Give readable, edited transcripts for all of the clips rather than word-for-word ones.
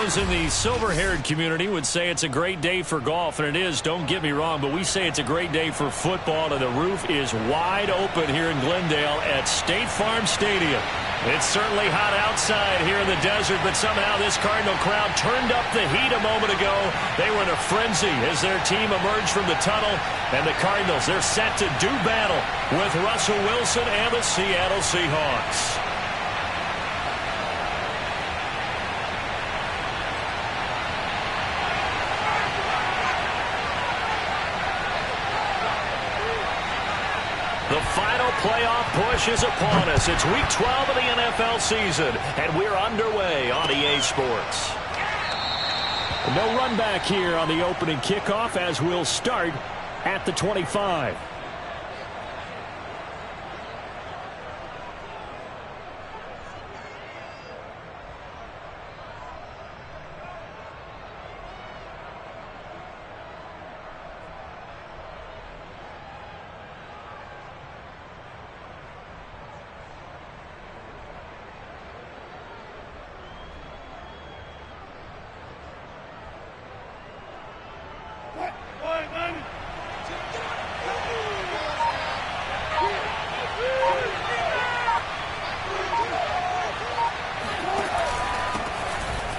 Those in the silver-haired community would say it's a great day for golf, and it is, don't get me wrong, but we say it's a great day for football, and the roof is wide open here in Glendale at State Farm Stadium. It's certainly hot outside here in the desert, but somehow this Cardinal crowd turned up the heat a moment ago. They were in a frenzy as their team emerged from the tunnel, and the Cardinals, they're set to do battle with Russell Wilson and the Seattle Seahawks. The final playoff push is upon us. It's Week 12 of the NFL season, and we're underway on EA Sports. No run back here on the opening kickoff as we'll start at the 25.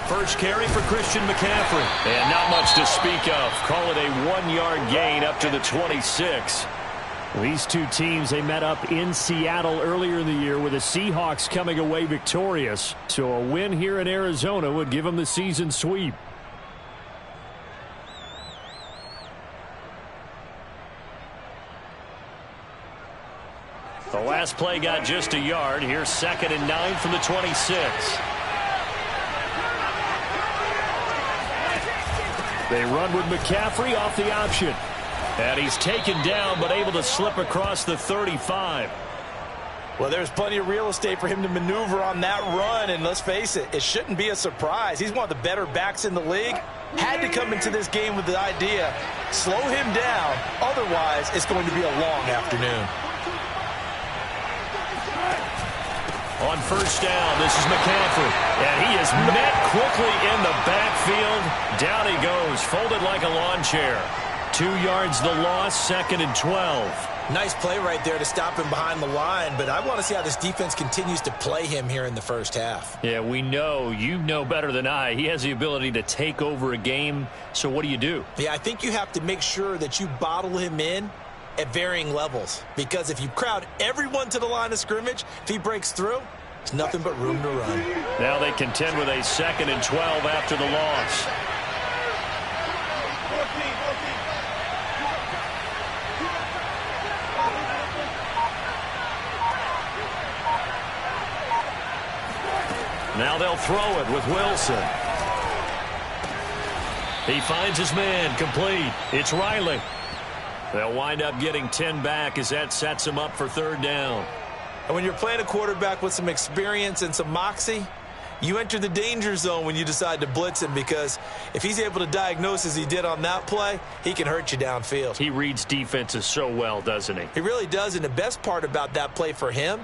First carry for Christian McCaffrey. And not much to speak of. Call it a 1-yard gain up to the 26. These two teams, they met up in Seattle earlier in the year with the Seahawks coming away victorious. So a win here in Arizona would give them the season sweep. The last play got just a yard. Here's 2nd and 9 from the 26. They run with McCaffrey off the option. And he's taken down but able to slip across the 35. Well, there's plenty of real estate for him to maneuver on that run. And let's face it, it shouldn't be a surprise. He's one of the better backs in the league. Had to come into this game with the idea, slow him down. Otherwise, it's going to be a long afternoon. On first down, this is McCaffrey. And he is met quickly in the backfield. Down he goes, folded like a lawn chair. 2 yards the loss, 2nd and 12. Nice play right there to stop him behind the line, but I want to see how this defense continues to play him here in the first half. Yeah, we know. You know better than I. He has the ability to take over a game, so what do? Yeah, I think you have to make sure that you bottle him in at varying levels, because if you crowd everyone to the line of scrimmage, if he breaks through, there's nothing but room to run. Now they contend with a 2nd and 12 after the loss. Now they'll throw it with Wilson. He finds his man, complete. It's Riley. They'll wind up getting 10 back as that sets him up for 3rd down. And when you're playing a quarterback with some experience and some moxie, you enter the danger zone when you decide to blitz him, because if he's able to diagnose as he did on that play, he can hurt you downfield. He reads defenses so well, doesn't he? He really does, and the best part about that play for him,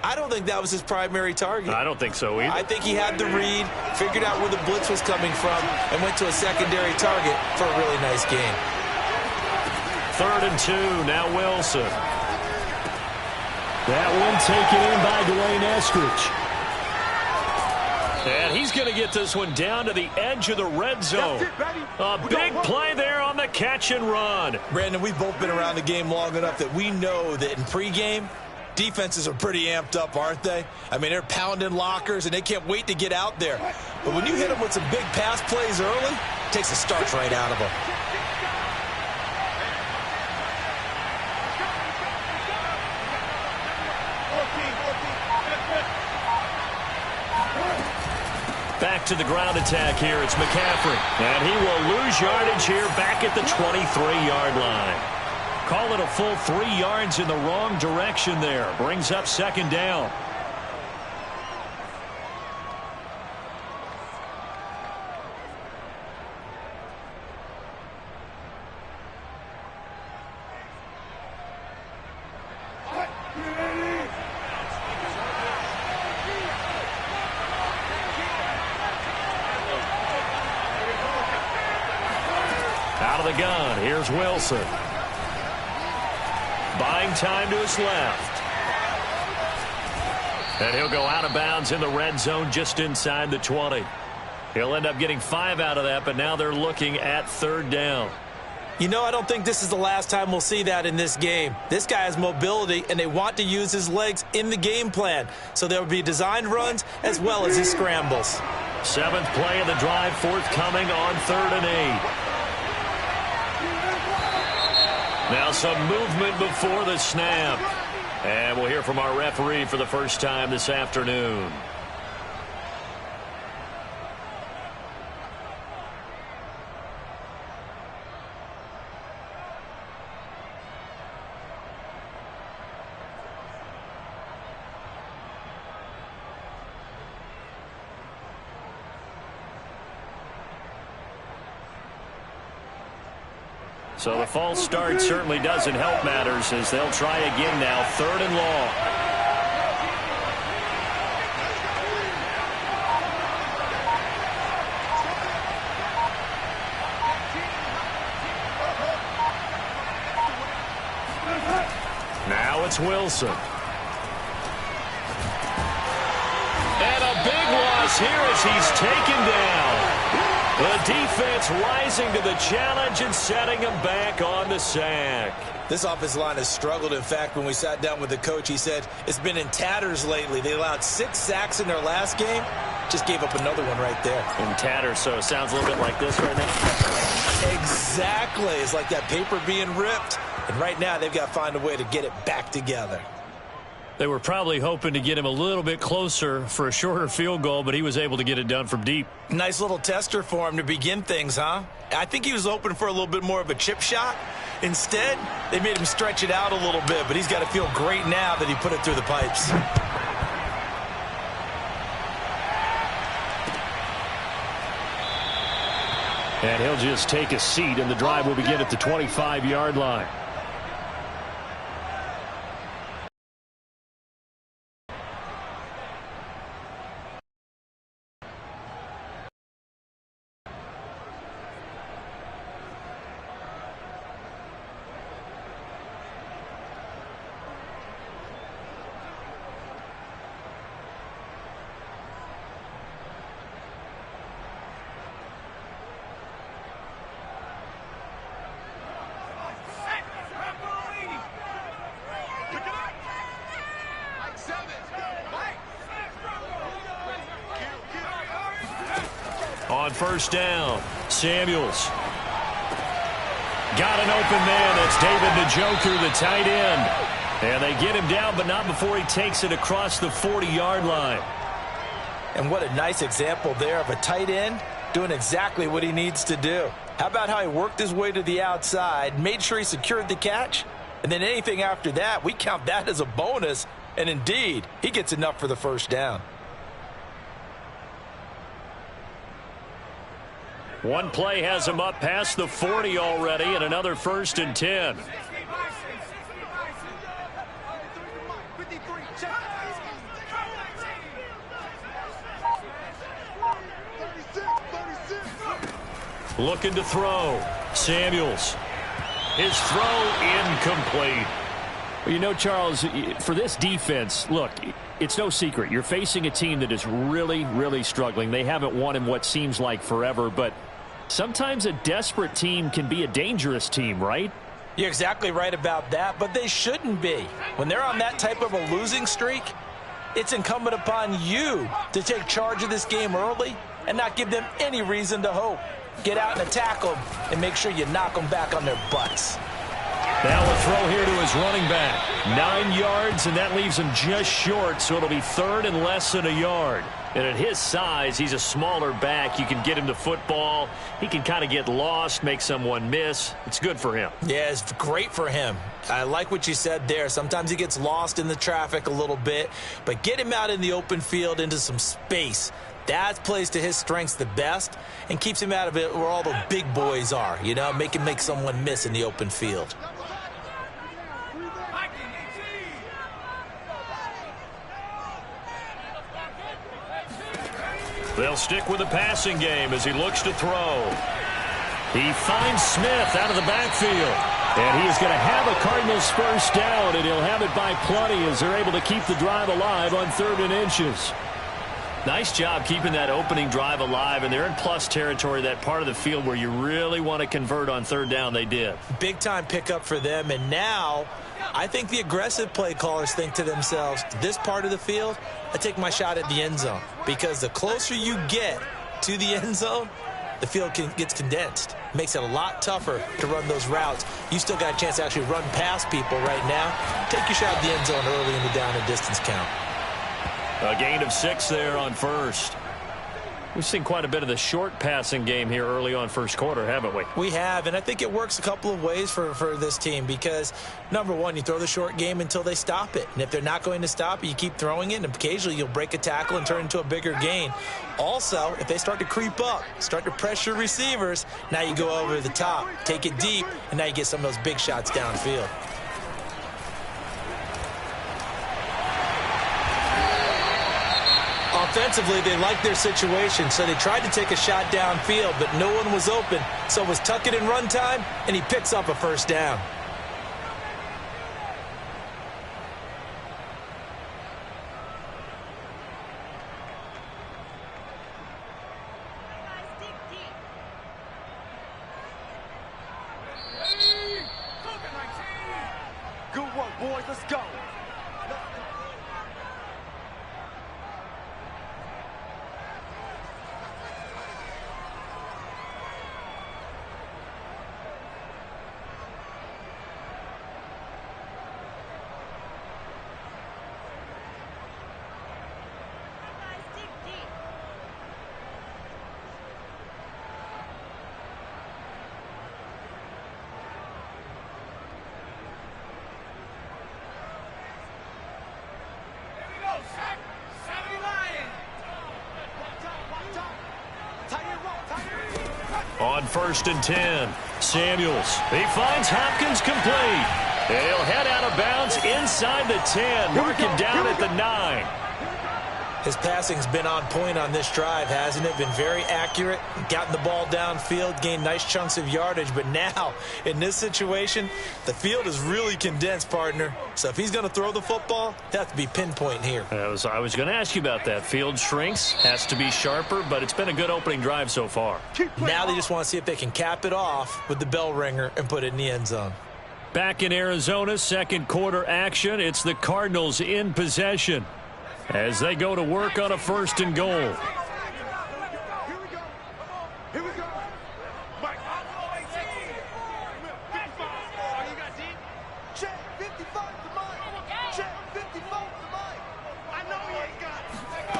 I don't think that was his primary target. I don't think so either. I think he had the read, figured out where the blitz was coming from, and went to a secondary target for a really nice gain. 3rd and 2, now Wilson. That one taken in by Dwayne Eskridge. And he's going to get this one down to the edge of the red zone. A big play there on the catch and run. Brandon, we've both been around the game long enough that we know that in pregame, defenses are pretty amped up, aren't they? I mean, they're pounding lockers, and they can't wait to get out there. But when you hit them with some big pass plays early, it takes the starch right out of them. Back to the ground attack here. It's McCaffrey. And he will lose yardage here back at the 23-yard line. Call it a full 3 yards in the wrong direction there. Brings up 2nd down. of the gun. Here's Wilson. Buying time to his left. And he'll go out of bounds in the red zone just inside the 20. He'll end up getting 5 out of that, but now they're looking at 3rd down. You know, I don't think this is the last time we'll see that in this game. This guy has mobility, and they want to use his legs in the game plan. So there will be designed runs as well as his scrambles. 7th play of the drive forthcoming on 3rd and 8. Now some movement before the snap. And we'll hear from our referee for the first time this afternoon. So the false start certainly doesn't help matters as they'll try again now. 3rd and long. Now it's Wilson. And a big loss here as he's taken down. The defense rising to the challenge and setting him back on the sack. This offensive line has struggled. In fact, when we sat down with the coach, he said it's been in tatters lately. They allowed 6 sacks in their last game. Just gave up another one right there. In tatters, so it sounds a little bit like this right now. Exactly. It's like that paper being ripped. And right now, they've got to find a way to get it back together. They were probably hoping to get him a little bit closer for a shorter field goal, but he was able to get it done from deep. Nice little tester for him to begin things, huh? I think he was hoping for a little bit more of a chip shot. Instead, they made him stretch it out a little bit, but he's got to feel great now that he put it through the pipes. And he'll just take a seat, and the drive will begin at the 25-yard line. On 1st down, Samuels. Got an open man. That's David Njoku, the tight end. And they get him down, but not before he takes it across the 40-yard line. And what a nice example there of a tight end doing exactly what he needs to do. How about how he worked his way to the outside, made sure he secured the catch, and then anything after that, we count that as a bonus. And indeed, he gets enough for the 1st down. One play has him up past the 40 already, and another 1st and 10. Looking to throw. Samuels. His throw incomplete. Well, you know, Charles, for this defense, look, it's no secret. You're facing a team that is really, really struggling. They haven't won in what seems like forever, but sometimes a desperate team can be a dangerous team, right? You're exactly right about that, but they shouldn't be. When they're on that type of a losing streak, it's incumbent upon you to take charge of this game early and not give them any reason to hope. Get out and attack them and make sure you knock them back on their butts. Now a throw here to his running back. 9 yards, and that leaves him just short, so it'll be 3rd and less than a yard. And at his size, he's a smaller back. You can get him to football. He can kind of get lost, make someone miss. It's good for him. Yeah, it's great for him. I like what you said there. Sometimes he gets lost in the traffic a little bit, but get him out in the open field into some space. That plays to his strengths the best and keeps him out of it where all the big boys are, you know, make him make someone miss in the open field. They'll stick with the passing game as he looks to throw. He finds Smith out of the backfield. And he is going to have a Cardinals first down, and he'll have it by plenty as they're able to keep the drive alive on 3rd and inches. Nice job keeping that opening drive alive, and they're in plus territory, that part of the field where you really want to convert on 3rd down. They did. Big-time pickup for them, and now I think the aggressive play callers think to themselves, this part of the field, I take my shot at the end zone, because the closer you get to the end zone, the field gets condensed. Makes it a lot tougher to run those routes. You still got a chance to actually run past people right now. Take your shot at the end zone early in the down and distance count. A gain of 6 there on first. We've seen quite a bit of the short passing game here early on first quarter, haven't we? We have, and I think it works a couple of ways for this team because, number one, you throw the short game until they stop it. And if they're not going to stop it, you keep throwing it, and occasionally you'll break a tackle and turn into a bigger gain. Also, if they start to creep up, start to pressure receivers, now you go over the top, take it deep, and now you get some of those big shots downfield. Offensively, they liked their situation, so they tried to take a shot downfield, but no one was open. So it was tuck it in run time, and he picks up a first down. Good work, boys. Let's go. On 1st and 10, Samuels. He finds Hopkins complete. And he'll head out of bounds inside the 10. Mark him down at the 9. His passing's been on point on this drive, hasn't it? Been very accurate, gotten the ball downfield, gained nice chunks of yardage. But now, in this situation, the field is really condensed, partner. So if he's going to throw the football, that has to be pinpoint here. I was going to ask you about that. Field shrinks, has to be sharper, but it's been a good opening drive so far. Now they just want to see if they can cap it off with the bell ringer and put it in the end zone. Back in Arizona, second quarter action. It's the Cardinals in possession as they go to work on a 1st and goal. Here we go. Here we go. Mike. Oh, you got deep? Check 55 to Mike. Check 55 to Mike. I know he ain't got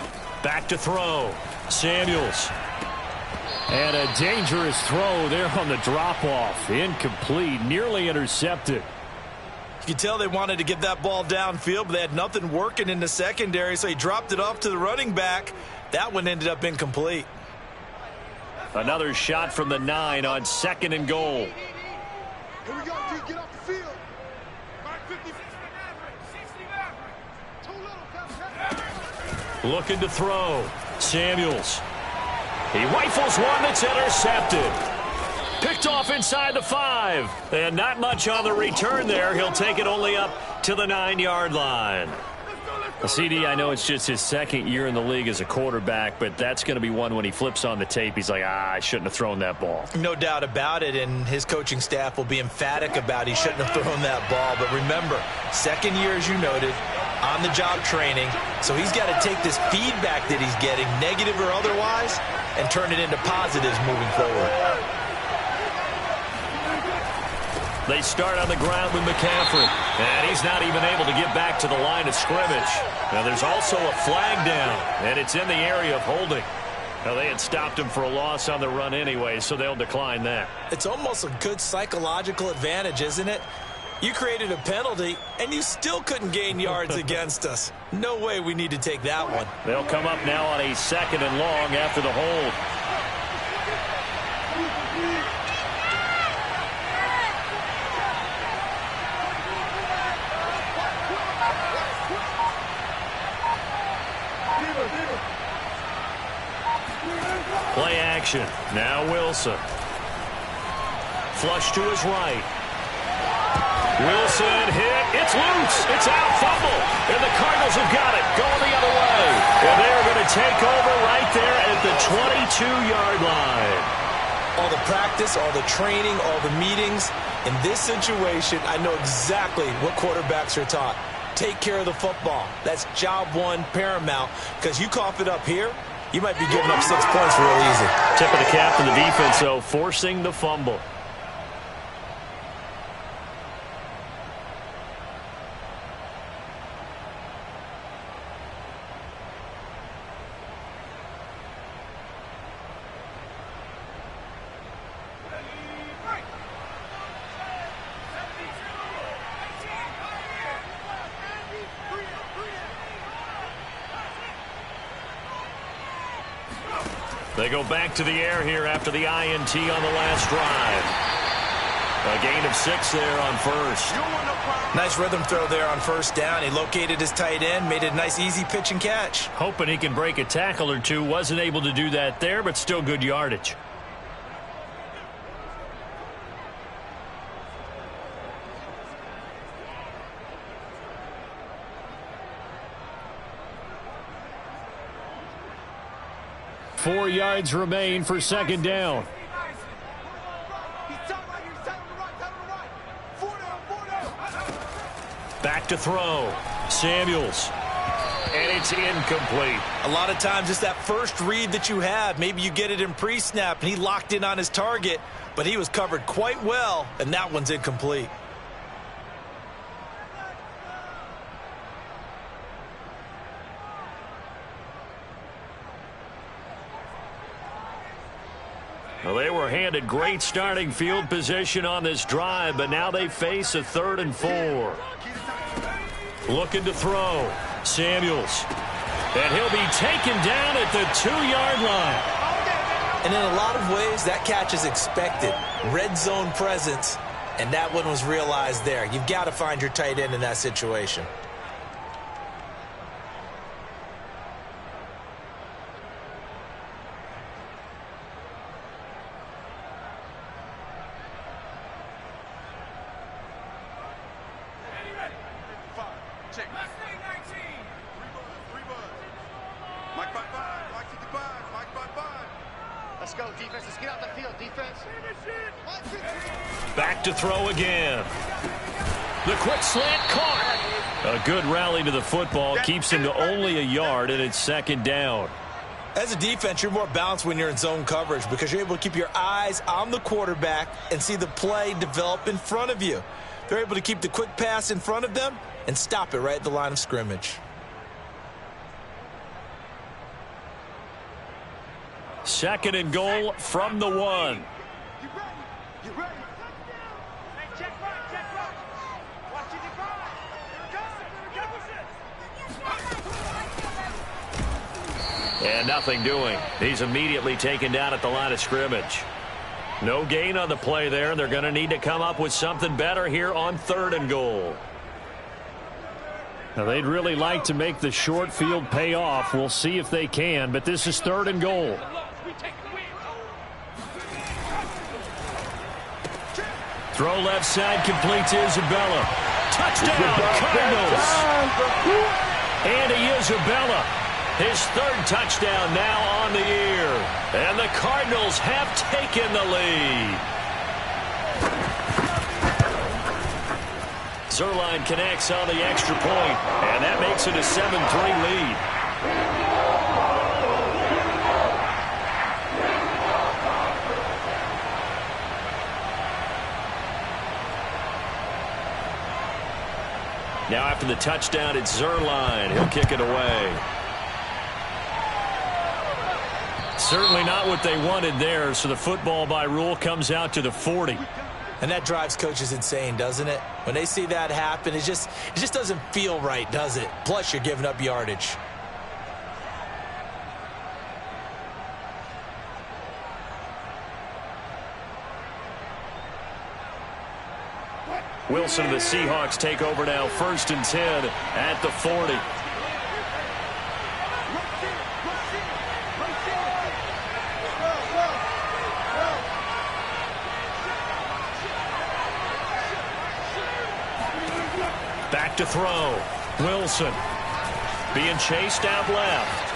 it. Back to throw. Samuels. And a dangerous throw there on the drop-off. Incomplete, nearly intercepted. You could tell they wanted to get that ball downfield, but they had nothing working in the secondary, so he dropped it off to the running back. That one ended up incomplete. Another shot from the 9 on 2nd and goal. Here we go, D. Get off the field. Mark 50. Too little. Looking to throw. Samuels. He rifles one that's intercepted. Picked off inside the 5. And not much on the return there. He'll take it only up to the 9-yard line. CD, I know it's just his 2nd year in the league as a quarterback, but that's going to be one when he flips on the tape. He's like, I shouldn't have thrown that ball. No doubt about it, and his coaching staff will be emphatic about he shouldn't have thrown that ball. But remember, 2nd year, as you noted, on-the-job training. So he's got to take this feedback that he's getting, negative or otherwise, and turn it into positives moving forward. They start on the ground with McCaffrey, and he's not even able to get back to the line of scrimmage. Now there's also a flag down, and it's in the area of holding. Now they had stopped him for a loss on the run anyway, so they'll decline that. It's almost a good psychological advantage, isn't it? You created a penalty, and you still couldn't gain yards against us. No way we need to take that one. They'll come up now on a 2nd and long after the hold. Play action. Now Wilson. flush to his right. Wilson hit. It's loose. It's out. Fumble. And the Cardinals have got it. Going the other way. And they're going to take over right there at the 22-yard line. All the practice, all the training, all the meetings. In this situation, I know exactly what quarterbacks are taught. Take care of the football. That's job one, paramount. Because you cough it up here, you might be giving up 6 points real easy. Tip of the cap to the defense, though, forcing the fumble. They go back to the air here after the INT on the last drive. A gain of 6 there on first. Nice rhythm throw there on first down. He located his tight end, made it a nice easy pitch and catch. Hoping he can break a tackle or two. Wasn't able to do that there, but still good yardage. Four yards remain for second down. Back to throw. Samuels. And it's incomplete. A lot of times it's that first read that you have. Maybe you get it in pre-snap and he locked in on his target, but he was covered quite well, and that one's incomplete. Well, they were handed great starting field position on this drive, but now they face a 3rd and 4. Looking to throw. Samuels. And he'll be taken down at the 2-yard line. And in a lot of ways, that catch is expected. Red zone presence, and that one was realized there. You've got to find your tight end in that situation. Let's go, defense. Let's get out the field, defense. Back to throw again. The quick slant caught. A good rally to the football. Keeps him to only a yard, and it's second down. As a defense, you're more balanced when you're in zone coverage because you're able to keep your eyes on the quarterback and see the play develop in front of you. They're able to keep the quick pass in front of them and stop it right at the line of scrimmage. Second and goal from the 1. You ready? You ready? Hey, check right. Watch it divide. Here it goes. And nothing doing. He's immediately taken down at the line of scrimmage. No gain on the play there. They're going to need to come up with something better here on 3rd and goal. Now, they'd really like to make the short field pay off. We'll see if they can, but this is 3rd and goal. Throw left side, complete to Isabella. Touchdown, Cardinals. Andy Isabella, his 3rd touchdown now on the year. And the Cardinals have taken the lead. Zerline connects on the extra point, and that makes it a 7-3 lead. Now after the touchdown, it's Zerline. He'll kick it away. Certainly not what they wanted there, so the football by rule comes out to the 40. And that drives coaches insane, doesn't it? When they see that happen, it just doesn't feel right, does it? Plus, you're giving up yardage. Wilson and the Seahawks take over now, 1st and 10 at the 40. to throw. Wilson being chased out left.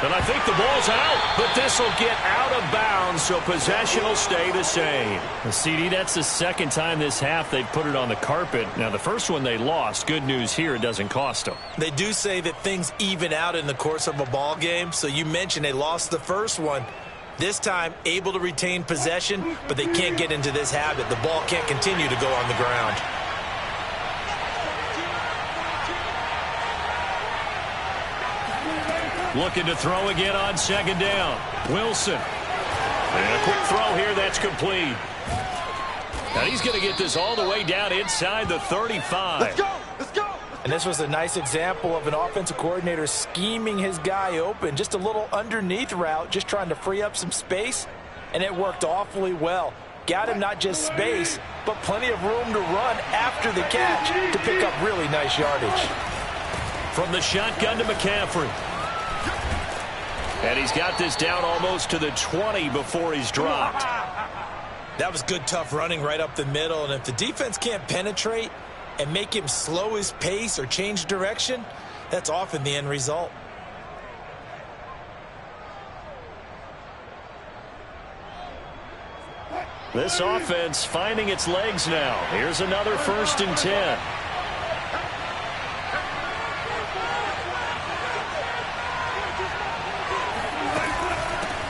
And I think the ball's out, but this will get out of bounds, so possession will stay the same. Well, CD, that's the second time this half they've put it on the carpet. Now, the first one they lost. Good news here, it doesn't cost them. They do say that things even out in the course of a ball game, so you mentioned they lost the first one. This time, able to retain possession, but they can't get into this habit. The ball can't continue to go on the ground. Looking to throw again on second down. Wilson. And a quick throw here that's complete. Now he's going to get this all the way down inside the 35. Let's go! Let's go! And this was a nice example of an offensive coordinator scheming his guy open. Just a little underneath route, just trying to free up some space, and it worked awfully well. Got him not just space, but plenty of room to run after the catch to pick up really nice yardage. From the shotgun to McCaffrey. And he's got this down almost to the 20 before he's dropped. That was good, tough running right up the middle. And if the defense can't penetrate and make him slow his pace or change direction, that's often the end result. This offense finding its legs now. Here's another 1st and 10.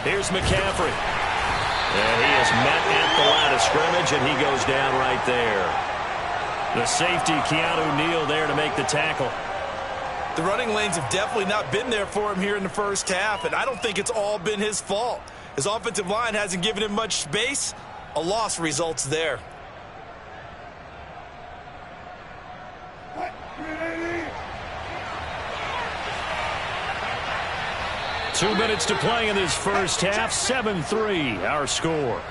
Here's McCaffrey. And he is met at the line of scrimmage, and he goes down right there. The safety, Keanu Neal, there to make the tackle. The running lanes have definitely not been there for him here in the first half, and I don't think it's all been his fault. His offensive line hasn't given him much space. A loss results there. 2 minutes to play in this first half. 7-3, our score.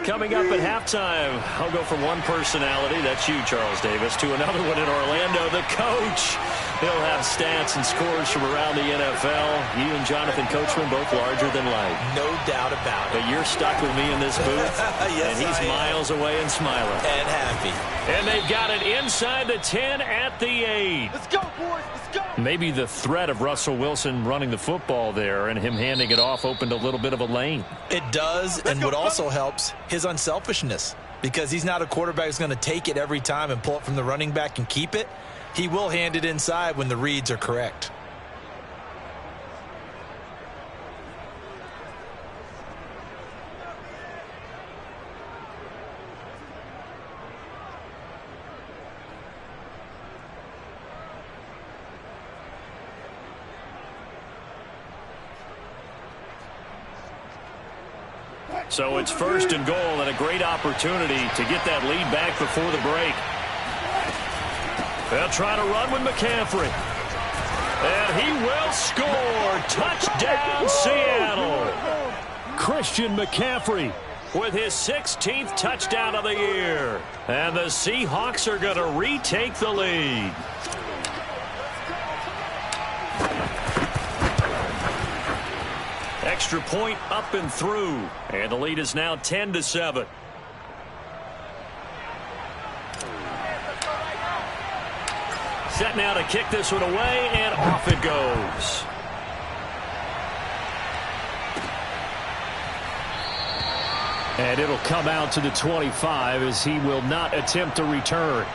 Coming up at halftime, I'll go from one personality, that's you, Charles Davis, to another one in Orlando, the coach. He'll have stats and scores from around the NFL. You and Jonathan Coachman both larger than life. No doubt about it. But you're stuck with me in this booth, yes, and he's miles away and smiling. And happy. And they've got it inside the 10 at the 8. Let's go, boys. Let's go. Maybe the threat of Russell Wilson running the football there and him handing it off opened a little bit of a lane. It does, and what also helps, his unselfishness. Because he's not a quarterback who's going to take it every time and pull it from the running back and keep it. He will hand it inside when the reads are correct. So it's 1st and goal and a great opportunity to get that lead back before the break. They'll try to run with McCaffrey. And he will score. Touchdown, Seattle. Christian McCaffrey with his 16th touchdown of the year. And the Seahawks are going to retake the lead. Extra point up and through. And the lead is now 10-7. Set now to kick this one away, and off it goes. And it'll come out to the 25 as he will not attempt to return.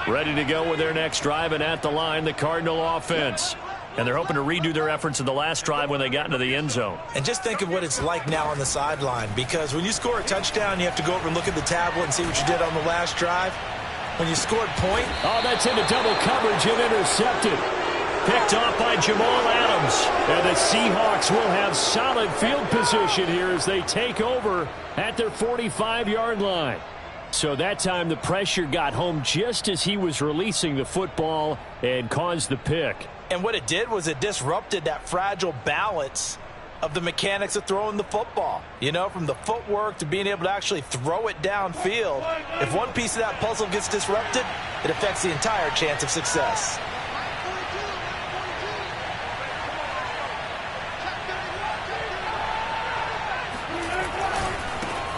Ready to go with their next drive, and at the line, the Cardinal offense. And they're hoping to redo their efforts in the last drive when they got into the end zone. And just think of what it's like now on the sideline, because when you score a touchdown, you have to go over and look at the tablet and see what you did on the last drive. When you scored point. Oh, that's into double coverage and intercepted. Picked off by Jamal Adams. And the Seahawks will have solid field position here as they take over at their 45-yard line. So that time the pressure got home just as he was releasing the football and caused the pick. And what it did was it disrupted that fragile balance of the mechanics of throwing the football. You know, from the footwork to being able to actually throw it downfield. If one piece of that puzzle gets disrupted, it affects the entire chance of success.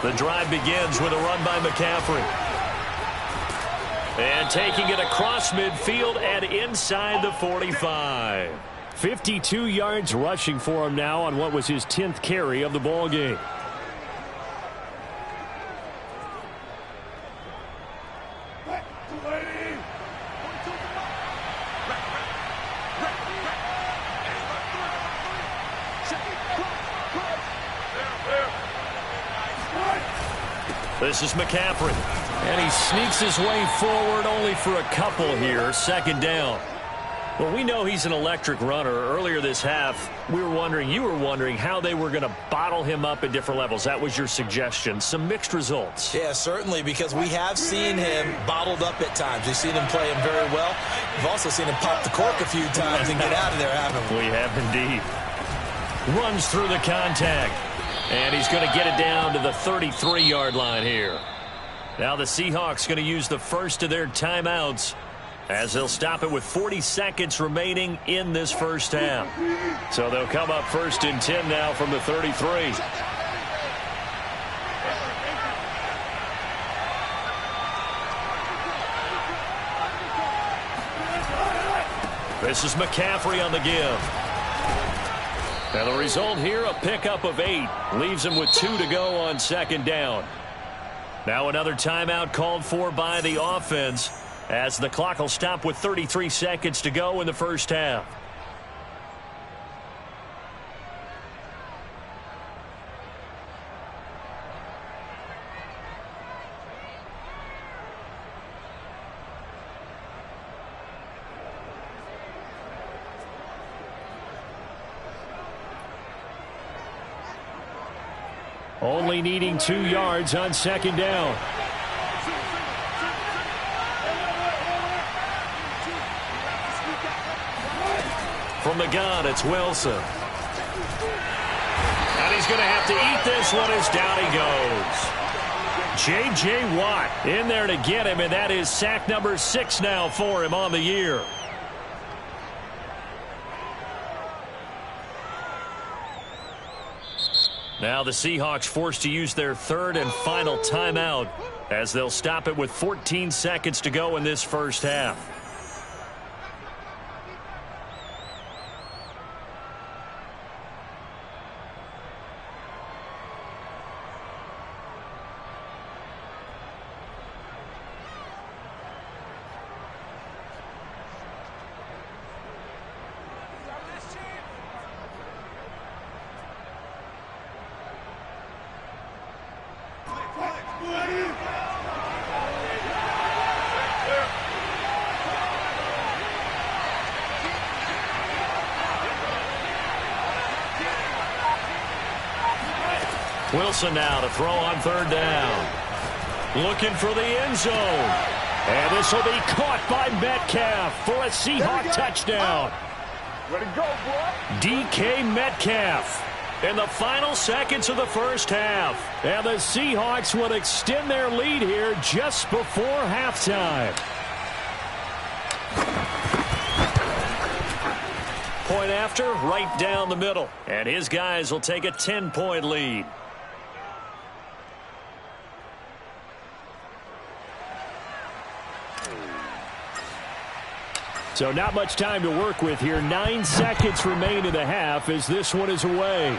The drive begins with a run by McCaffrey. And taking it across midfield and inside the 45. 52 yards rushing for him now on what was his 10th carry of the ball game. This is McCaffrey. And he sneaks his way forward only for a couple here. Second down. Well, we know he's an electric runner. Earlier this half, you were wondering how they were going to bottle him up at different levels. That was your suggestion. Some mixed results. Yeah, certainly, because we have seen him bottled up at times. We've seen him play him very well. We've also seen him pop the cork a few times and get out of there, haven't we? We have indeed. Runs through the contact. And he's going to get it down to the 33-yard line here. Now the Seahawks going to use the first of their timeouts as they'll stop it with 40 seconds remaining in this first half. So they'll come up first and 10 now from the 33. This is McCaffrey on the give. And the result here, a pickup of 8. Leaves him with 2 to go on second down. Now another timeout called for by the offense as the clock will stop with 33 seconds to go in the first half. Only needing 2 yards on second down. From the gun, it's Wilson. And he's going to have to eat this one as down he goes. J.J. Watt in there to get him, and that is sack number 6 now for him on the year. Now the Seahawks forced to use their third and final timeout as they'll stop it with 14 seconds to go in this first half. Wilson now to throw on third down. Looking for the end zone. And this will be caught by Metcalf for a Seahawk touchdown. Ready to go, boy. DK Metcalf in the final seconds of the first half. And the Seahawks will extend their lead here just before halftime. Point after, right down the middle. And his guys will take a 10-point lead. So not much time to work with here. 9 seconds remain in the half as this one is away.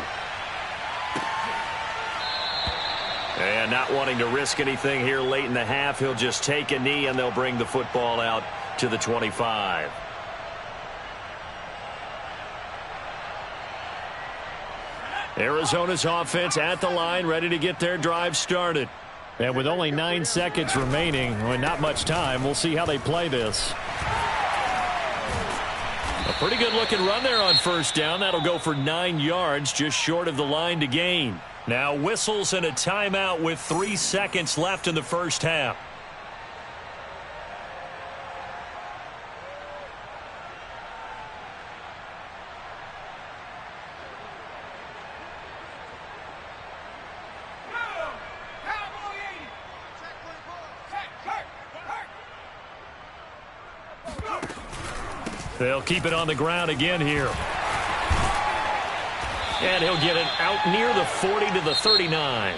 And not wanting to risk anything here late in the half, he'll just take a knee and they'll bring the football out to the 25. Arizona's offense at the line, ready to get their drive started. And with only 9 seconds remaining, well, not much time, we'll see how they play this. Pretty good looking run there on first down. That'll go for 9 yards, just short of the line to gain. Now whistles and a timeout with 3 seconds left in the first half. They'll keep it on the ground again here. And he'll get it out near the 40 to the 39.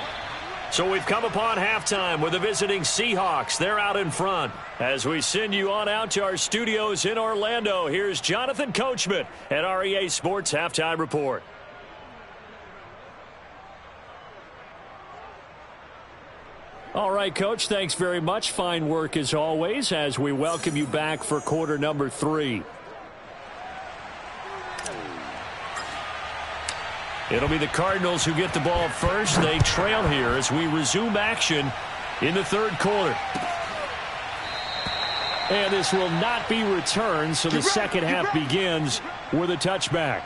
So we've come upon halftime with the visiting Seahawks. They're out in front. As we send you on out to our studios in Orlando, here's Jonathan Coachman at REA Sports Halftime Report. All right, Coach, thanks very much. Fine work as always as we welcome you back for quarter number 3. It'll be the Cardinals who get the ball first. They trail here as we resume action in the third quarter. And this will not be returned, so the second half begins with a touchback.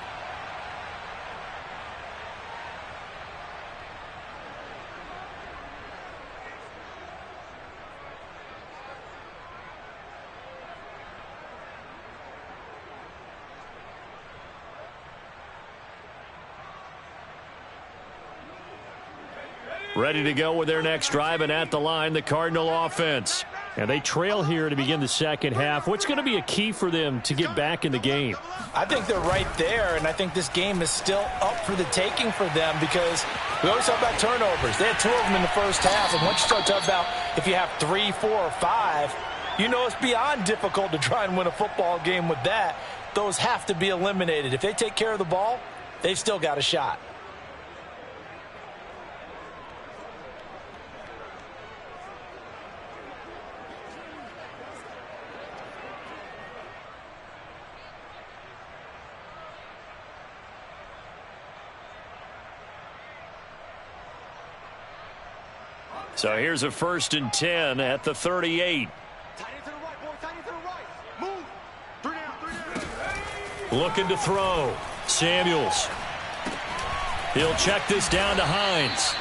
Ready to go with their next drive, and at the line, the Cardinal offense. And they trail here to begin the second half. What's going to be a key for them to get back in the game? I think they're right there, and I think this game is still up for the taking for them because we always talk about turnovers. They had 2 of them in the first half, and once you start talking about if you have 3, 4, or 5, you know it's beyond difficult to try and win a football game with that. Those have to be eliminated. If they take care of the ball, they've still got a shot. So here's a 1st and 10 at the 38. Looking to throw. Samuels. He'll check this down to Hines.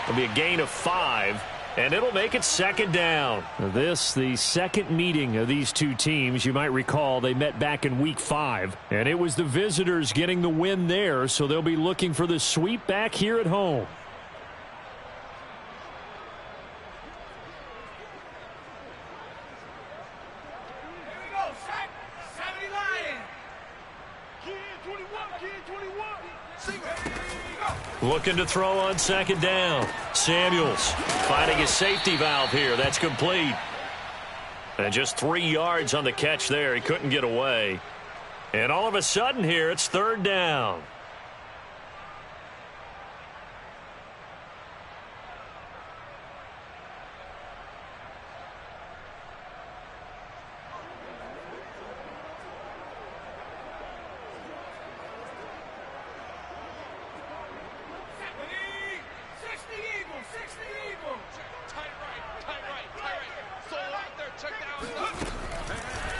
It'll be a gain of 5, and it'll make it 2nd down. This, the second meeting of these two teams. You might recall they met back in week 5, and it was the visitors getting the win there, so they'll be looking for the sweep back here at home. Looking to throw on 2nd down. Samuels finding a safety valve here. That's complete. And just 3 yards on the catch there. He couldn't get away. And all of a sudden here, it's 3rd down.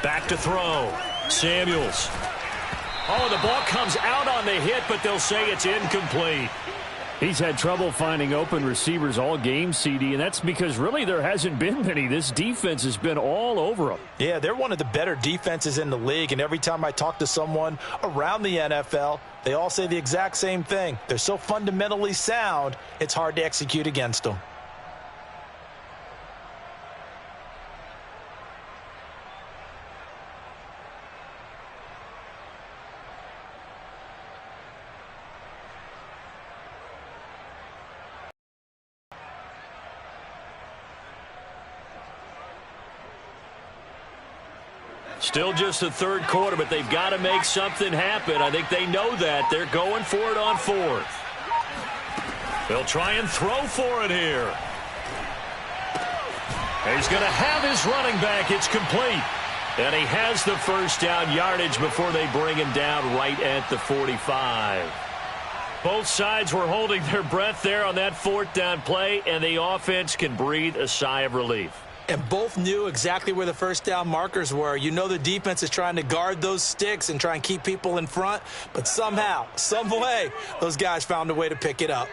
Back to throw. Samuels. Oh, the ball comes out on the hit, but they'll say it's incomplete. He's had trouble finding open receivers all game, CD, and that's because really there hasn't been many. This defense has been all over them. Yeah, they're one of the better defenses in the league, and every time I talk to someone around the NFL, they all say the exact same thing. They're so fundamentally sound, it's hard to execute against them. Still just the third quarter, but they've got to make something happen. I think they know that. They're going for it on 4th. They'll try and throw for it here. He's going to have his running back. It's complete. And he has the first down yardage before they bring him down right at the 45. Both sides were holding their breath there on that 4th down play, and the offense can breathe a sigh of relief. And both knew exactly where the first down markers were. You know the defense is trying to guard those sticks and try and keep people in front, but somehow, some way, those guys found a way to pick it up.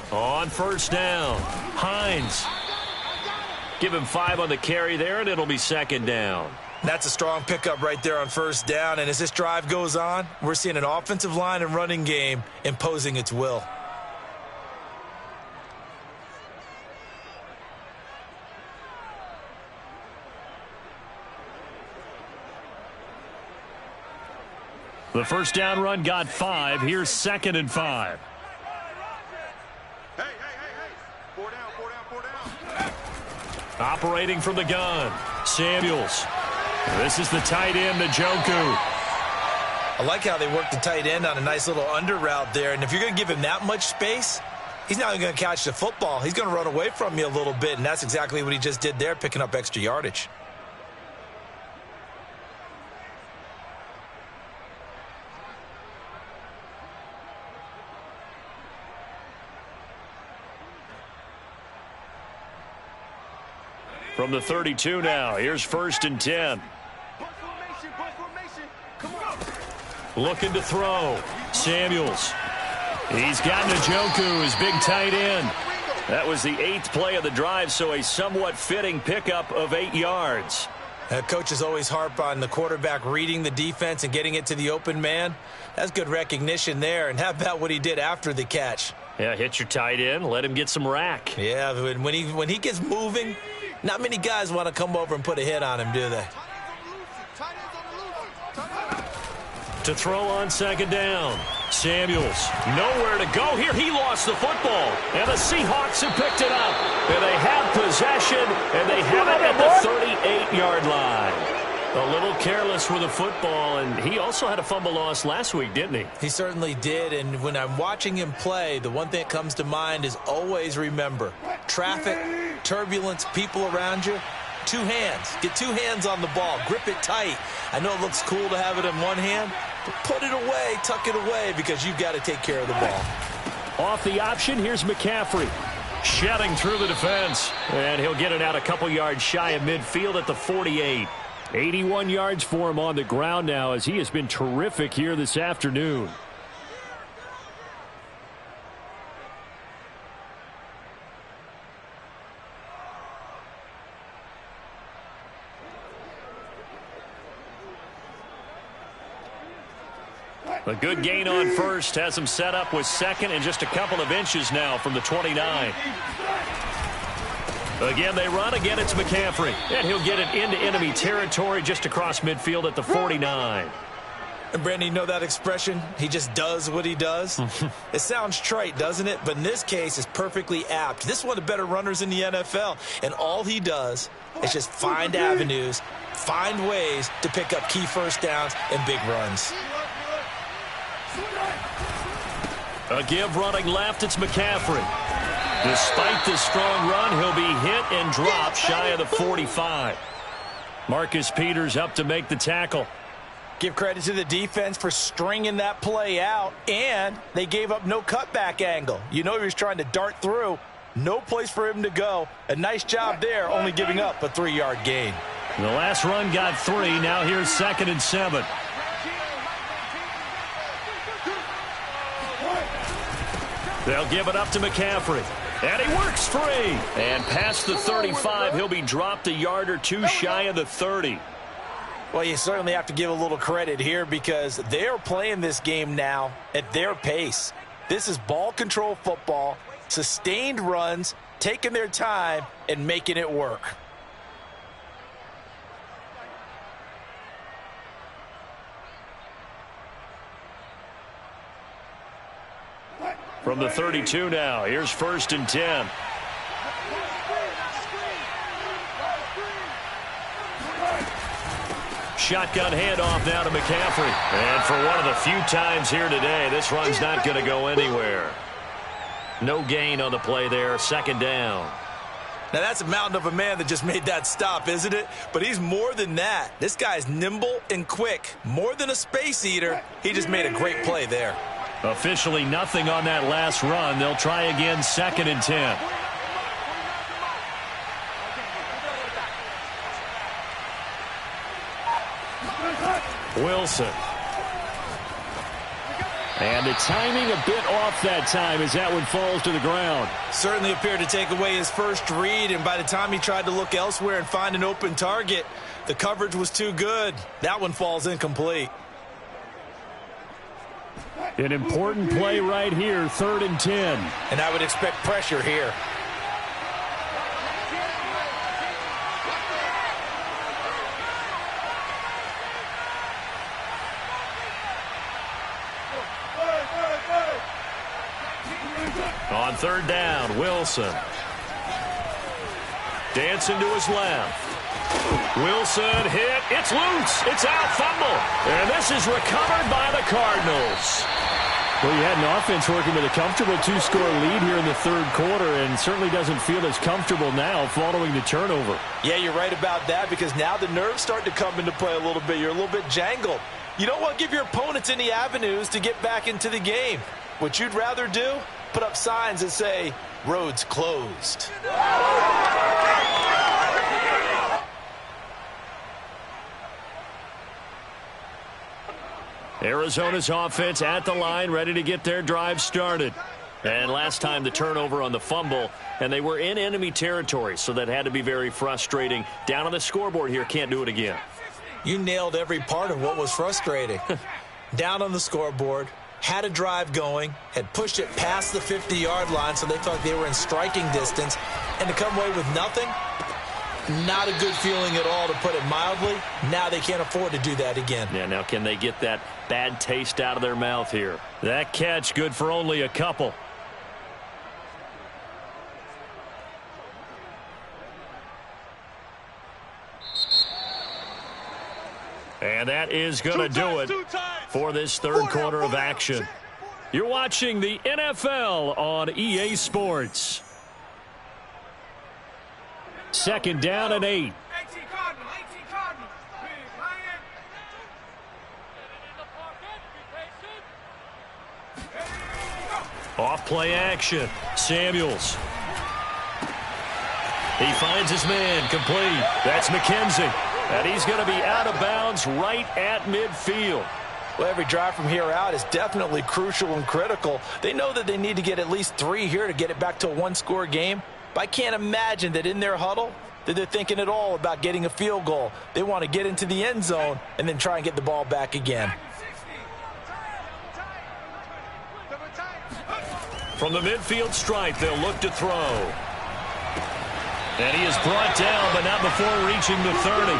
On first down, Hines. Give him 5 on the carry there, and it'll be second down. That's a strong pickup right there on first down, and as this drive goes on, we're seeing an offensive line and running game imposing its will. The first down run got 5. Here's 2nd and 5. Operating from the gun, Samuels. This is the tight end, Njoku. I like how they work the tight end on a nice little under route there. And if you're going to give him that much space, he's not going to catch the football. He's going to run away from you a little bit, and that's exactly what he just did there, picking up extra yardage. From the 32 now, here's 1st and 10. Looking to throw. Samuels. He's got Njoku, his big tight end. That was the 8th play of the drive, so a somewhat fitting pickup of 8 yards. Coaches always harp on the quarterback reading the defense and getting it to the open man. That's good recognition there. And how about what he did after the catch? Yeah, hit your tight end, let him get some rack. Yeah, when he gets moving, not many guys want to come over and put a hit on him, do they? To throw on 2nd down. Samuels, nowhere to go here. He lost the football, and the Seahawks have picked it up. And they have possession, and they have it at the 38-yard line. A little careless with the football, and he also had a fumble loss last week, didn't he? He certainly did, and when I'm watching him play, the one thing that comes to mind is always remember, traffic, turbulence, people around you, 2 hands. Get 2 hands on the ball. Grip it tight. I know it looks cool to have it in one hand, but put it away, tuck it away, because you've got to take care of the ball. Off the option, here's McCaffrey. Shedding through the defense, and he'll get it out a couple yards shy of midfield at the 48. 81 yards for him on the ground now, as he has been terrific here this afternoon. A good gain on first has him set up with 2nd and just a couple of inches now from the 29. Again, they run. Again, it's McCaffrey. And he'll get it into enemy territory just across midfield at the 49. And Brandon, you know that expression? He just does what he does? It sounds trite, doesn't it? But in this case, it's perfectly apt. This is one of the better runners in the NFL. And all he does is just find avenues, find ways to pick up key first downs and big runs. A give running left, it's McCaffrey. Despite the strong run, he'll be hit and dropped shy of the 45. Marcus Peters up to make the tackle. Give credit to the defense for stringing that play out, and they gave up no cutback angle. You know he was trying to dart through. No place for him to go. A nice job there, only giving up a 3-yard gain. The last run got 3. Now here's 2nd and 7. They'll give it up to McCaffrey. And he works free. And past the 35, he'll be dropped a yard or 2 shy of the 30. Well, you certainly have to give a little credit here because they're playing this game now at their pace. This is ball control football, sustained runs, taking their time, and making it work. From the 32 now, here's 1st and 10. Shotgun handoff now to McCaffrey. And for one of the few times here today, this run's not going to go anywhere. No gain on the play there, 2nd down. Now, that's a mountain of a man that just made that stop, isn't it? But he's more than that. This guy's nimble and quick. More than a space eater. He just made a great play there. Officially nothing on that last run. They'll try again, 2nd and 10. Wilson. And the timing a bit off that time as that one falls to the ground. Certainly appeared to take away his first read, and by the time he tried to look elsewhere and find an open target, the coverage was too good. That one falls incomplete. An important play right here, 3rd and 10. And I would expect pressure here. On 3rd down, Wilson. Dancing to his left. Wilson hit. It's loose. It's out. Fumble. And this is recovered by the Cardinals. Well, you had an offense working with a comfortable 2-score lead here in the 3rd quarter and certainly doesn't feel as comfortable now following the turnover. Yeah, you're right about that because now the nerves start to come into play a little bit. You're a little bit jangled. You don't want to give your opponents any avenues to get back into the game. What you'd rather do? Put up signs that say, roads closed. Arizona's offense at the line, ready to get their drive started. And last time the turnover on the fumble, and they were in enemy territory, so that had to be very frustrating. Down on the scoreboard here, can't do it again. You nailed every part of what was frustrating. Down on the scoreboard, had a drive going, had pushed it past the 50-yard line so they thought they were in striking distance, and to come away with nothing, not a good feeling at all, to put it mildly. Now they can't afford to do that again. Yeah, now can they get that bad taste out of their mouth here? That catch good for only a couple. And that is going to do it for this 3rd quarter of action. You're watching the NFL on EA Sports. 2nd down and 8. Off play action. Samuels. He finds his man, complete. That's McKenzie. And he's going to be out of bounds right at midfield. Well, every drive from here out is definitely crucial and critical. They know that they need to get at least 3 here to get it back to a 1-score game. But I can't imagine that in their huddle that they're thinking at all about getting a field goal. They want to get into the end zone and then try and get the ball back again. From the midfield stripe, they'll look to throw. And he is brought down, but not before reaching the 30.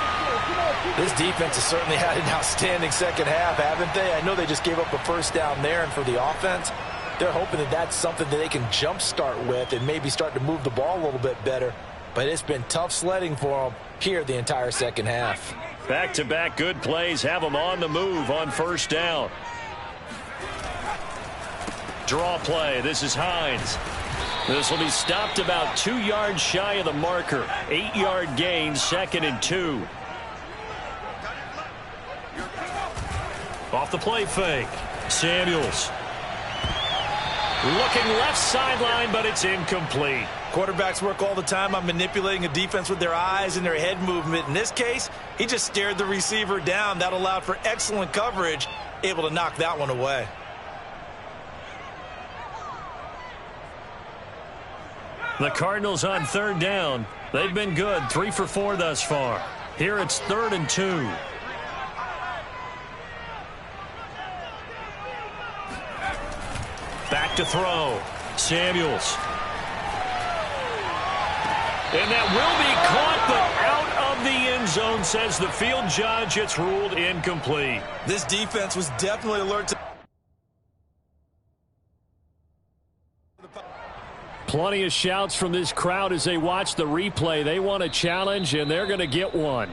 This defense has certainly had an outstanding second half, haven't they? I know they just gave up a first down there, and for the offense, they're hoping that that's something that they can jumpstart with and maybe start to move the ball a little bit better. But it's been tough sledding for them here the entire second half. Back-to-back good plays have them on the move on 1st down. Draw play. This is Hines. This will be stopped about 2 yards shy of the marker. 8-yard gain, 2nd and 2. Off the play fake. Samuels. Looking left sideline, but it's incomplete. Quarterbacks work all the time on manipulating a defense with their eyes and their head movement. In this case, he just stared the receiver down. That allowed for excellent coverage, able to knock that one away. The Cardinals on 3rd down. They've been good, 3 for 4 thus far. Here it's 3rd and 2. Back to throw. Samuels. And that will be caught, but out of the end zone, says the field judge. It's ruled incomplete. This defense was definitely alert to... Plenty of shouts from this crowd as they watch the replay. They want a challenge, and they're going to get one.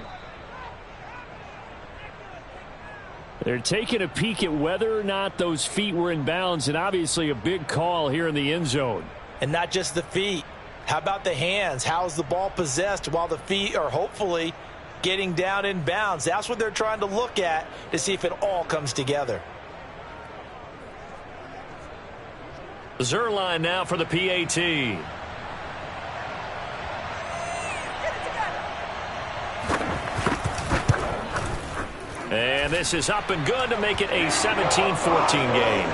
They're taking a peek at whether or not those feet were in bounds, and obviously a big call here in the end zone. And not just the feet. How about the hands? How's the ball possessed while the feet are hopefully getting down in bounds? That's what they're trying to look at to see if it all comes together. Zerline now for the PAT. And this is up and good to make it a 17-14 game.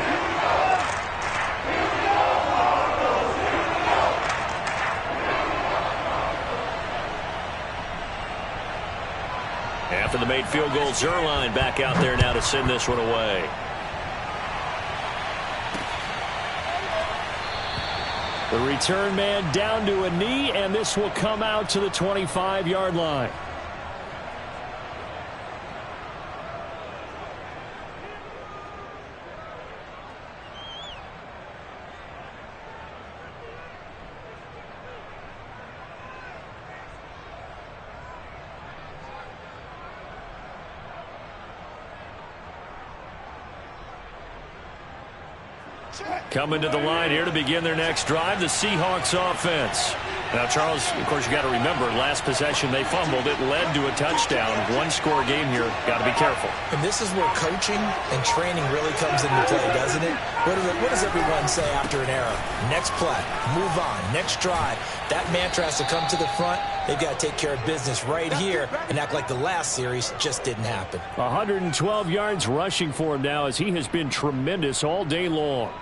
After the made field goal, Zerline back out there now to send this one away. The return man down to a knee, and this will come out to the 25-yard line. Coming to the line here to begin their next drive, the Seahawks offense. Now, Charles, of course, you got to remember, last possession they fumbled. It led to a touchdown. One-score game here. Got to be careful. And this is where coaching and training really comes into play, doesn't it? What does everyone say after an error? Next play, move on, next drive. That mantra has to come to the front. They've got to take care of business right here and act like the last series just didn't happen. 112 yards rushing for him now as he has been tremendous all day long.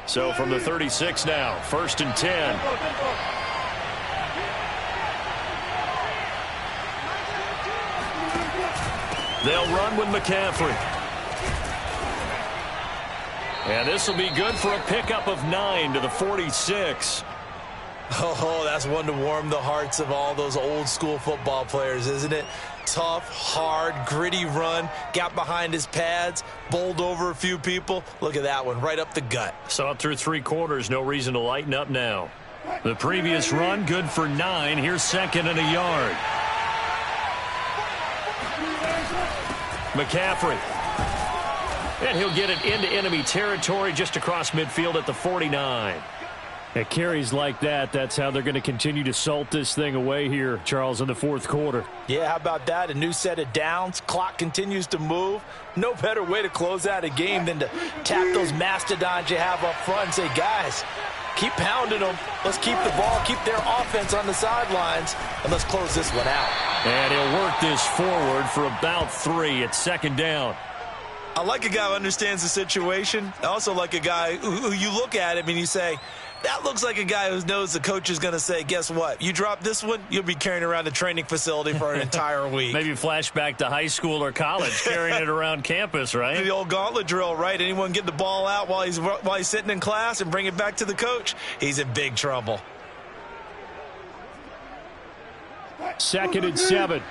So from the 36 now, 1st and 10. They'll run with McCaffrey. And this will be good for a pickup of 9 to the 46. Oh, that's one to warm the hearts of all those old school football players, isn't it? Tough, hard, gritty run, got behind his pads, bowled over a few people. Look at that one, right up the gut. Saw it through 3 quarters, no reason to lighten up now. The previous run, good for 9. Here's 2nd and a yard. McCaffrey. And he'll get it into enemy territory just across midfield at the 49. At carries like that, that's how they're going to continue to salt this thing away here, Charles, in the 4th quarter. Yeah, how about that? A new set of downs. Clock continues to move. No better way to close out a game than to tap those mastodons you have up front and say, guys, keep pounding them. Let's keep the ball, keep their offense on the sidelines, and let's close this one out. And he'll work this forward for about 3. It's 2nd down. I like a guy who understands the situation. I also like a guy who you look at him and you say, that looks like a guy who knows the coach is going to say, guess what? You drop this one, you'll be carrying around the training facility for an entire week. Maybe flashback to high school or college, carrying it around campus, right? The old gauntlet drill, right? Anyone get the ball out while he's sitting in class and bring it back to the coach? He's in big trouble. 2nd and 7.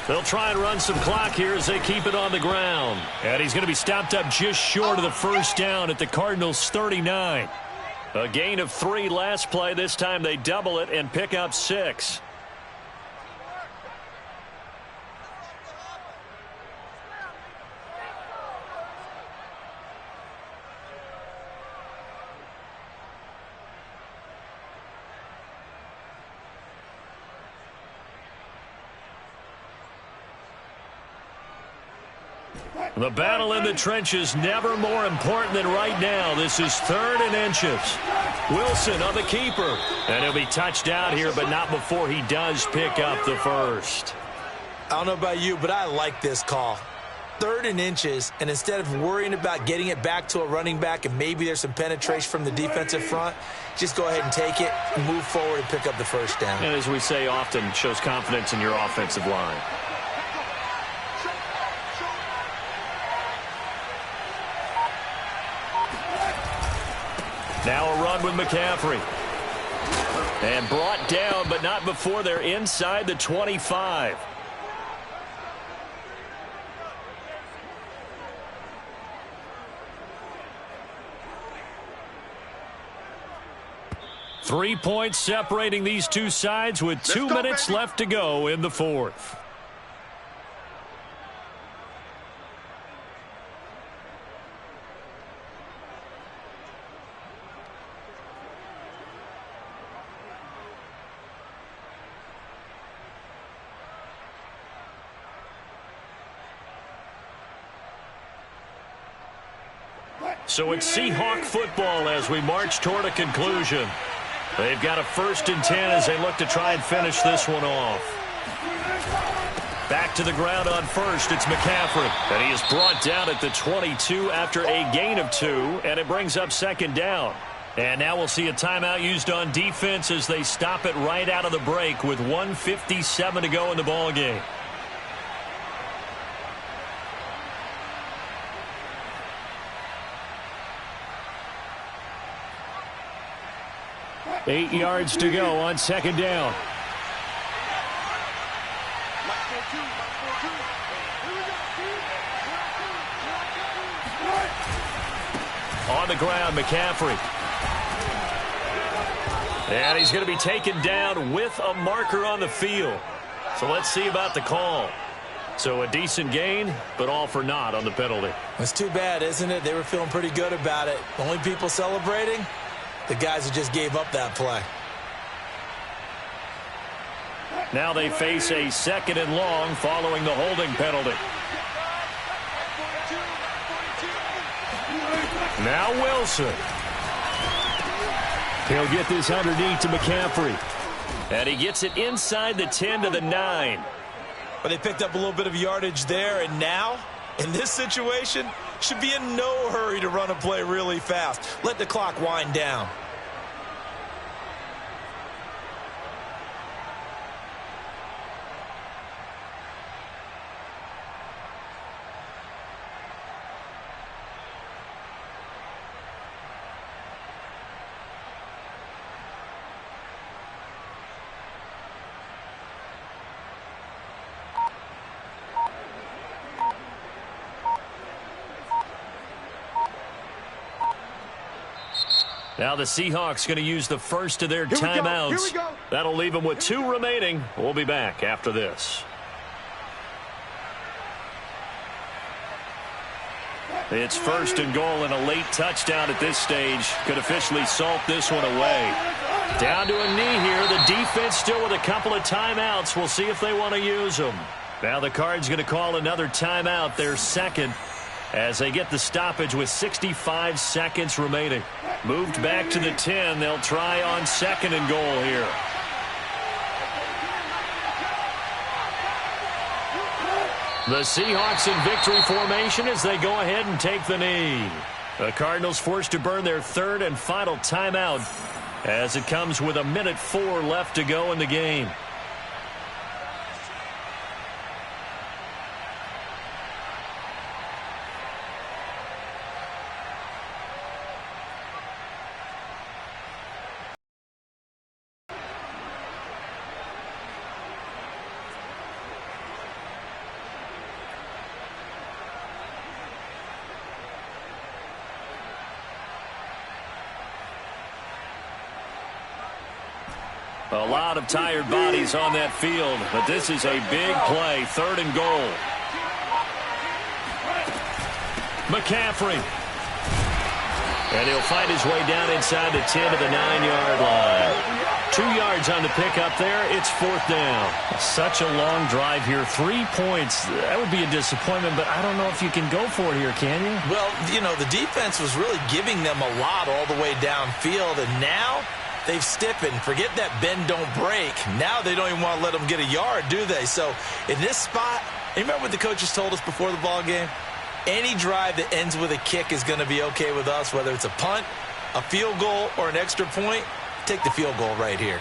They'll try and run some clock here as they keep it on the ground. And he's going to be stopped up just short of the 1st down at the Cardinals' 39. A gain of 3 last play. This time they double it and pick up 6. The battle in the trenches never more important than right now. This is 3rd and inches. Wilson on the keeper. And he'll be touched out here, but not before he does pick up the 1st. I don't know about you, but I like this call. 3rd and inches, and instead of worrying about getting it back to a running back and maybe there's some penetration from the defensive front, just go ahead and take it, move forward, and pick up the 1st down. And as we say often, shows confidence in your offensive line. Now a run with McCaffrey. And brought down, but not before they're inside the 25. 3 points separating these two sides with 2 minutes left to go in the fourth. So it's Seahawk football as we march toward a conclusion. They've got a 1st and 10 as they look to try and finish this one off. Back to the ground on first, it's McCaffrey. And he is brought down at the 22 after a gain of 2, and it brings up 2nd down. And now we'll see a timeout used on defense as they stop it right out of the break with 1:57 to go in the ballgame. Eight yards to go on 2nd down. On the ground, McCaffrey. And he's going to be taken down with a marker on the field. So let's see about the call. So a decent gain, but all for naught on the penalty. It's too bad, isn't it? They were feeling pretty good about it. The only people celebrating, the guys who just gave up that play. Now they face a 2nd and long following the holding penalty. Now Wilson. He'll get this underneath to McCaffrey. And he gets it inside the 10 to the 9. But they picked up a little bit of yardage there, and now, in this situation, should be in no hurry to run a play really fast. Let the clock wind down. Now the Seahawks going to use the first of their timeouts. That'll leave them with 2 remaining. We'll be back after this. It's 1st and goal, and a late touchdown at this stage could officially salt this one away. Down to a knee here. The defense still with a couple of timeouts. We'll see if they want to use them. Now the Cards going to call another timeout, their 2nd, as they get the stoppage with 65 seconds remaining. Moved back to the 10. They'll try on 2nd and goal here. The Seahawks in victory formation as they go ahead and take the knee. The Cardinals forced to burn their 3rd and final timeout as it comes with 1:04 left to go in the game. A lot of tired bodies on that field, but this is a big play. 3rd and goal. McCaffrey. And he'll find his way down inside the 10 to the 9-yard line. 2 yards on the pickup there. It's 4th down. Such a long drive here. 3 points. That would be a disappointment, but I don't know if you can go for it here, can you? Well, you know, the defense was really giving them a lot all the way downfield, and now they've stiffened. Forget that bend, don't break. Now they don't even want to let them get a yard, do they? So in this spot, you remember what the coaches told us before the ball game? Any drive that ends with a kick is going to be okay with us, whether it's a punt, a field goal, or an extra point. Take the field goal right here.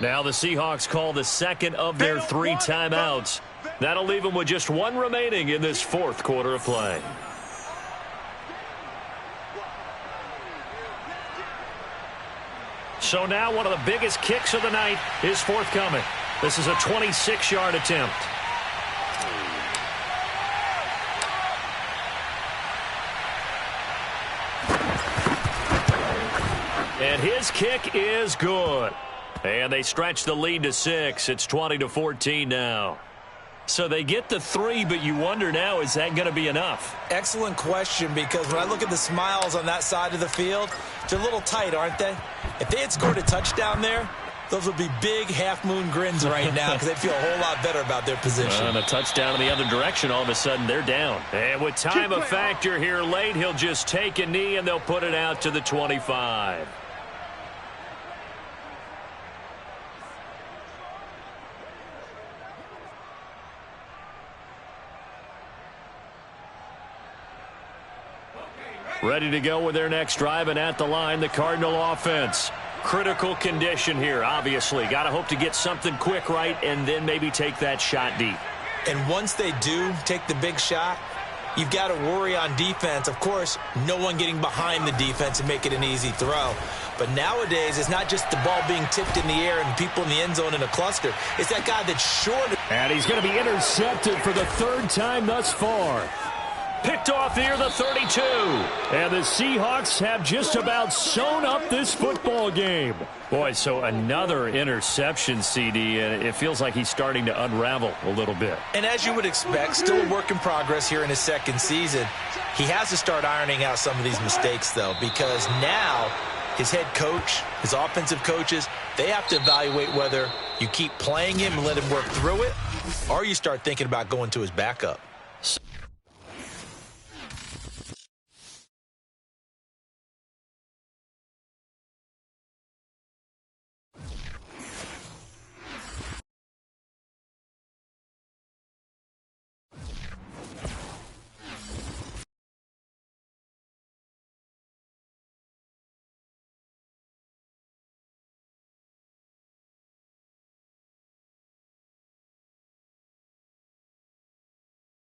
Now the Seahawks call the 2nd of their 3 timeouts. That'll leave them with just 1 remaining in this 4th quarter of play. So now one of the biggest kicks of the night is forthcoming. This is a 26-yard attempt. And his kick is good. And they stretch the lead to 6. It's 20-14 now. So they get the 3, but you wonder now, is that going to be enough? Excellent question, because when I look at the smiles on that side of the field, they're a little tight, aren't they? If they had scored a touchdown there, those would be big half-moon grins right now because they feel a whole lot better about their position. And a touchdown in the other direction, all of a sudden they're down. And with time a factor here late, he'll just take a knee and they'll put it out to the 25. Ready to go with their next drive, and at the line, the Cardinal offense. Critical condition here, obviously. Got to hope to get something quick right and then maybe take that shot deep. And once they do take the big shot, you've got to worry on defense. Of course, no one getting behind the defense and make it an easy throw. But nowadays, it's not just the ball being tipped in the air and people in the end zone in a cluster. It's that guy that's short. And he's going to be intercepted for the 3rd time thus far. Picked off near the 32. And the Seahawks have just about sewn up this football game. Boy, so another interception, CD, and it feels like he's starting to unravel a little bit. And as you would expect, still a work in progress here in his 2nd season. He has to start ironing out some of these mistakes, though, because now his head coach, his offensive coaches, they have to evaluate whether you keep playing him and let him work through it, or you start thinking about going to his backup.